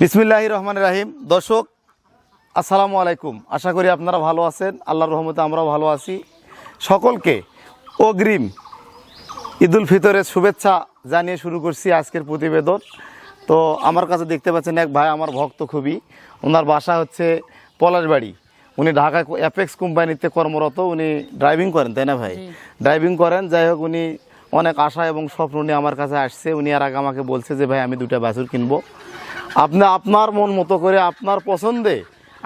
বিসমিল্লাহির রহমানির রহিম। দর্শক আসসালামু আলাইকুম, আশা করি আপনারা ভালো আছেন। আল্লাহর রহমতে আমরাও ভালো আছি। সকলকে অগ্রিম ঈদুল ফিতরের শুভেচ্ছা জানিয়ে শুরু করছি আজকের প্রতিবেদন। তো আমার কাছে দেখতে পাচ্ছেন এক ভাই, আমার ভক্ত খুবই। ওনার বাসা হচ্ছে পলাশবাড়ি। উনি ঢাকা অ্যাপেক্স কোম্পানিতে কর্মরত। উনি ড্রাইভিং করেন, তাই না ভাই? ড্রাইভিং করেন। যাই হোক, উনি অনেক আশা এবং স্বপ্ন নিয়ে আমার কাছে আসছে। উনি আর আগে আমাকে বলছে যে ভাই আমি 2টা বাছুর কিনবো, আপনি আপনার মন মতো করে আপনার পছন্দে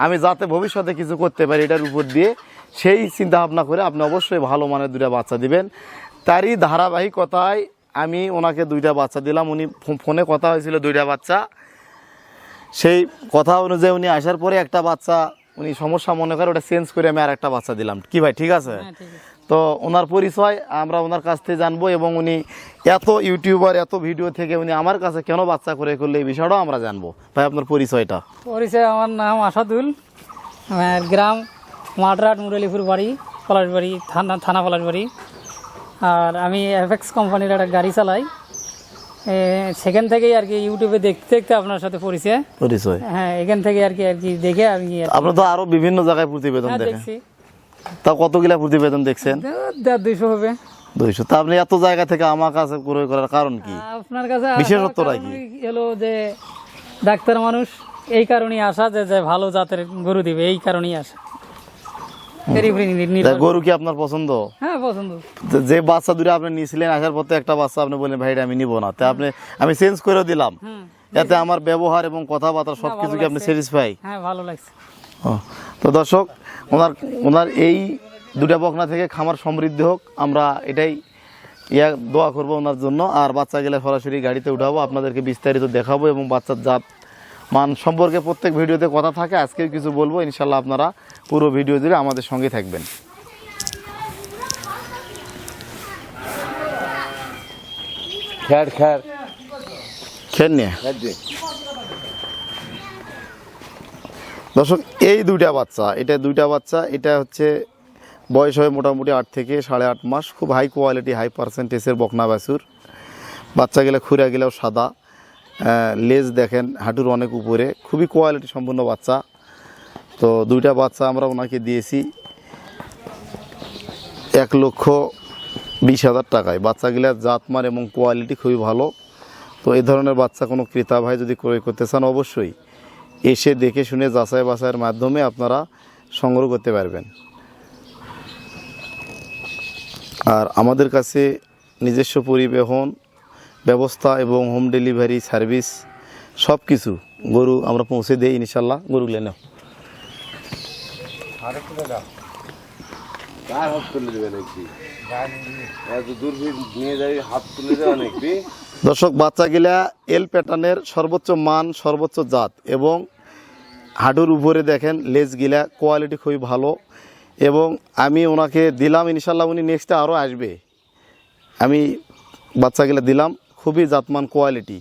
আমি যাতে ভবিষ্যতে কিছু করতে পারি এটার উপর দিয়ে সেই চিন্তা ভাবনা করে আপনি অবশ্যই ভালো মানের 2টা বাচ্চা দিবেন। তারই ধারাবাহিকতায় আমি ওনাকে 2টা বাচ্চা দিলাম। উনি ফোনে কথা হয়েছিল 2টা বাচ্চা, সেই কথা অনুযায়ী উনি আসার পরে একটা বাচ্চা উনি সমস্যা মনে করে ওটা চেঞ্জ করে আমি আর একটা বাচ্চা দিলাম। কি ভাই ঠিক আছে? তো ওনার পরিচয় আমরা ওনার কাছ থেকে জানবো এবং উনি এত ইউটিউবার এত ভিডিও থেকে উনি আমার কাছে কেন বাচ্চা করে করলে এই বিষয়টাও আমরা জানবো। ভাই আপনার পরিচয়টা? আমার নাম আসাদুল, আমার গ্রাম মাডরাট, মুরালিপুর বাড়ি, পলাশবাড়ি থানা পলাশবাড়ি। আর আমি অ্যাপেক্স কোম্পানির একটা গাড়ি চালাই। সেখান থেকেই আর কি ইউটিউবে দেখতে দেখতে আপনার সাথে পরিচয়। হ্যাঁ, এখান থেকে আর কি দেখে আমি। আপনার তো আরো বিভিন্ন জায়গায় প্রতিবেদন দেখছি, তা কতগুলা প্রতিবেদন দেখছেন? 200 হবে। 200? তা আপনি এত জায়গা থেকে আমার কাছে ক্রয় করার কারণ কি? আপনার কাছে বিশেষত্বটা কি? হলো যে ডাক্তার মানুষ, এই কারণেই আসা যে ভালো জাতের গরু দিবে, এই কারণেই আসা। গরু কি আপনার পছন্দ? হ্যাঁ, পছন্দ। যে বাচ্চা 2টা আপনি নিয়েছিলেন, আসার পর একটা বাচ্চা আপনি বললেন ভাই এটা আমি নিব না, তা আমি চেঞ্জ করে দিলাম। এতে আমার ব্যবহার এবং কথাবার্তা সবকিছু কি আপনি স্যাটিসফাই? হ্যাঁ, ভালো লাগছে। তো দর্শক, ওনার এই 2টা বকনা থেকে খামার সমৃদ্ধি হোক, আমরা এটাই দোয়া করবো ওনার জন্য। আর বাচ্চা গেলে সরাসরি গাড়িতে উঠাবো, আপনাদেরকে বিস্তারিত দেখাবো এবং বাচ্চার জাত মান সম্পর্কে প্রত্যেক ভিডিওতে কথা থাকে। আজকেও কিছু বলবো, ইনশাল্লাহ আপনারা পুরো ভিডিও জুড়ে আমাদের সঙ্গে থাকবেন। দর্শক, এই 2টা বাচ্চা, এটা হচ্ছে বয়স হয় মোটামুটি 8 থেকে 8.5 মাস। খুব হাই কোয়ালিটি হাই পার্সেন্টেজের বকনা বাছুর। বাচ্চা গেলে খুঁড়া গেলেও সাদা, লেজ দেখেন হাঁটুর অনেক উপরে, খুবই কোয়ালিটি সম্পূর্ণ বাচ্চা। তো 2টা বাচ্চা আমরা ওনাকে দিয়েছি 1,20,000 টাকায়। বাচ্চাগুলার জাতমান এবং কোয়ালিটি খুবই ভালো। তো এই ধরনের বাচ্চা কোনো ক্রেতা ভাই যদি ক্রয় করতে চান, অবশ্যই এসে দেখে শুনে যাচাই বাছাইয়ের মাধ্যমে আপনারা সংগ্রহ করতে পারবেন। আর আমাদের কাছে নিজস্ব পরিবহন ব্যবস্থা এবং হোম ডেলিভারি সার্ভিস সব কিছু গরু আমরা পৌঁছে দিই ইনশাল্লাহ। গরুগুলো নাও। দর্শক, বাচ্চাগুলা এল প্যাটার্নের সর্বোচ্চ মান, সর্বোচ্চ জাত এবং হাঁটুর উপরে দেখেন লেজগুলা কোয়ালিটি খুবই ভালো। এবং আমি ওনাকে দিলাম, ইনশাল্লাহ উনি নেক্সটে আরও আসবে। আমি বাচ্চাগুলা দিলাম, খুবই জাতমান কোয়ালিটি।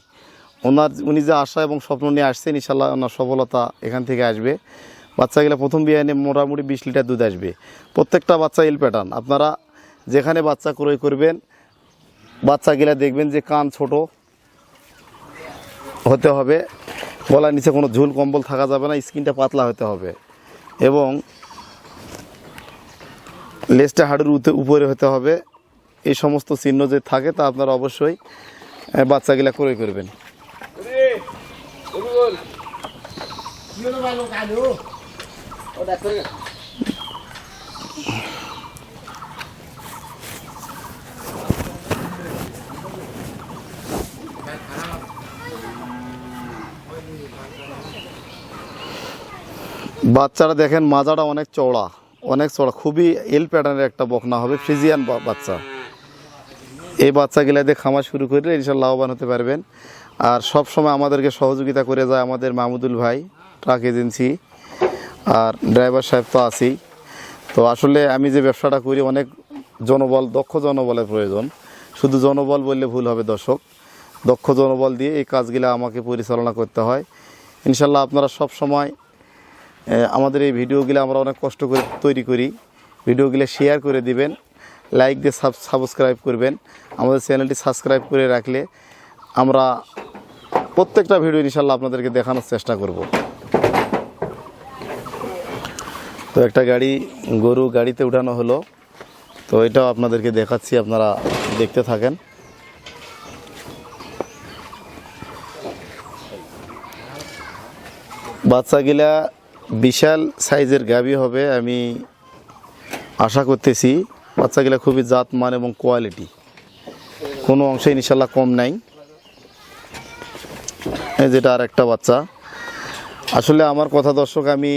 উনি যে আশা এবং স্বপ্ন নিয়ে আসছেন, ইনশাল্লাহ ওনার সফলতা এখান থেকে আসবে। বাচ্চাগুলা প্রথম বিয়ানে মোটামুটি 20 লিটার দুধ আসবে। প্রত্যেকটা বাচ্চা এল প্যাটার্ন। আপনারা যেখানে বাচ্চা ক্রয় করবেন, বাচ্চাগুলা দেখবেন যে কান ছোট হতে হবে, গলার নিচে কোনো ঝুল কম্বল থাকা যাবে না, স্কিনটা পাতলা হতে হবে এবং লেজটা হাড়ুর উপরে হতে হবে। এই সমস্ত চিহ্ন যে থাকে তা আপনারা অবশ্যই বাচ্চাগুলা ক্রয় করবেন। বাচ্চারা দেখেন মাজাটা অনেক চওড়া, খুবই এল প্যাটার্নের একটা বকনা হবে, ফ্রিজিয়ান বাচ্চা। এই বাচ্চাগুলা দিয়ে খামার শুরু করলে ইনশাল্লাহ লাভবান হতে পারবেন। আর সব সময় আমাদেরকে সহযোগিতা করে যায় আমাদের মাহমুদুল ভাই, ট্রাক এজেন্সি, আর ড্রাইভার সাহেব তো আছেই। তো আসলে আমি যে ব্যবসাটা করি, অনেক জনবল, দক্ষ জনবলের প্রয়োজন। শুধু জনবল বললে ভুল হবে দর্শক, দক্ষ জনবল দিয়ে এই কাজগুলো আমাকে পরিচালনা করতে হয়। ইনশাল্লাহ আপনারা সব সময় আমাদের এই ভিডিওগুলো আমরা অনেক কষ্ট করে তৈরি করি, ভিডিওগুলো শেয়ার করে দিবেন, লাইক দিয়ে সাবস্ক্রাইব করবেন। আমাদের চ্যানেলটি সাবস্ক্রাইব করে রাখলে আমরা প্রত্যেকটা ভিডিও ইনশাল্লাহ আপনাদেরকে দেখানোর চেষ্টা করব। তো একটা গরু গাড়িতে উঠানো হলো, তো এটাও আপনাদেরকে দেখাচ্ছি, আপনারা দেখতে থাকেন। বাচ্চাগুলা বিশাল সাইজের গাভী হবে, আমি আশা করতেছি। বাচ্চাগুলা খুবই জাতমান এবং কোয়ালিটি, কোনো অংশে ইনশাল্লাহ কম নাই। এই যেটা আর একটা বাচ্চা। আসলে আমার কথা দর্শক, আমি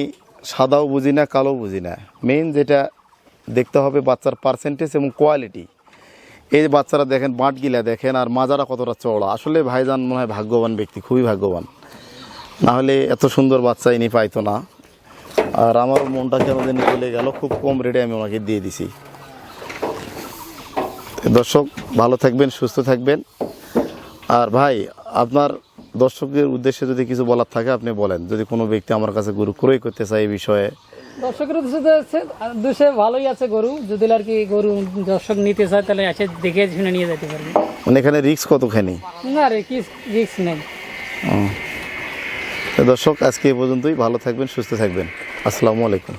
সাদাও বুঝি না কালো বুঝি না, মেইন যেটা দেখতে হবে বাচ্চার পার্সেন্টেজ এবং কোয়ালিটি। এই যে বাচ্চারা দেখেন, বাঁটগিলা দেখেন, আর মাজারা কতটা চওড়া। আসলে ভাইজান মনে হয় ভাগ্যবান ব্যক্তি, খুবই ভাগ্যবান, না হলে এত সুন্দর বাচ্চা ইনি পাইতো না। আর আমার মনটা কেন যেন চলে গেল, খুব কম রেটে আমি ওনাকে দিয়ে দিছি। দর্শক ভালো থাকবেন, সুস্থ থাকবেন। আর ভাই, আপনার দর্শকদের উদ্দেশ্যে যদি কিছু বলার থাকে আপনি বলেন, যদি কোনো ব্যক্তি আমার কাছে গরু ক্রয় করতে চায় এই বিষয়ে। দর্শকের উদ্দেশ্যে ভালোই আছে গরু, যদি আর কি গরু দর্শক নিতে চায় তাহলে এসে দেখে শুনে নিয়ে যেতে পারবে। মানে এখানে রিস্ক কতখানি? না রে, কি রিস্ক নেই। তো দর্শক আজকে এই পর্যন্তই, ভালো থাকবেন, সুস্থ থাকবেন। আসসালামু আলাইকুম।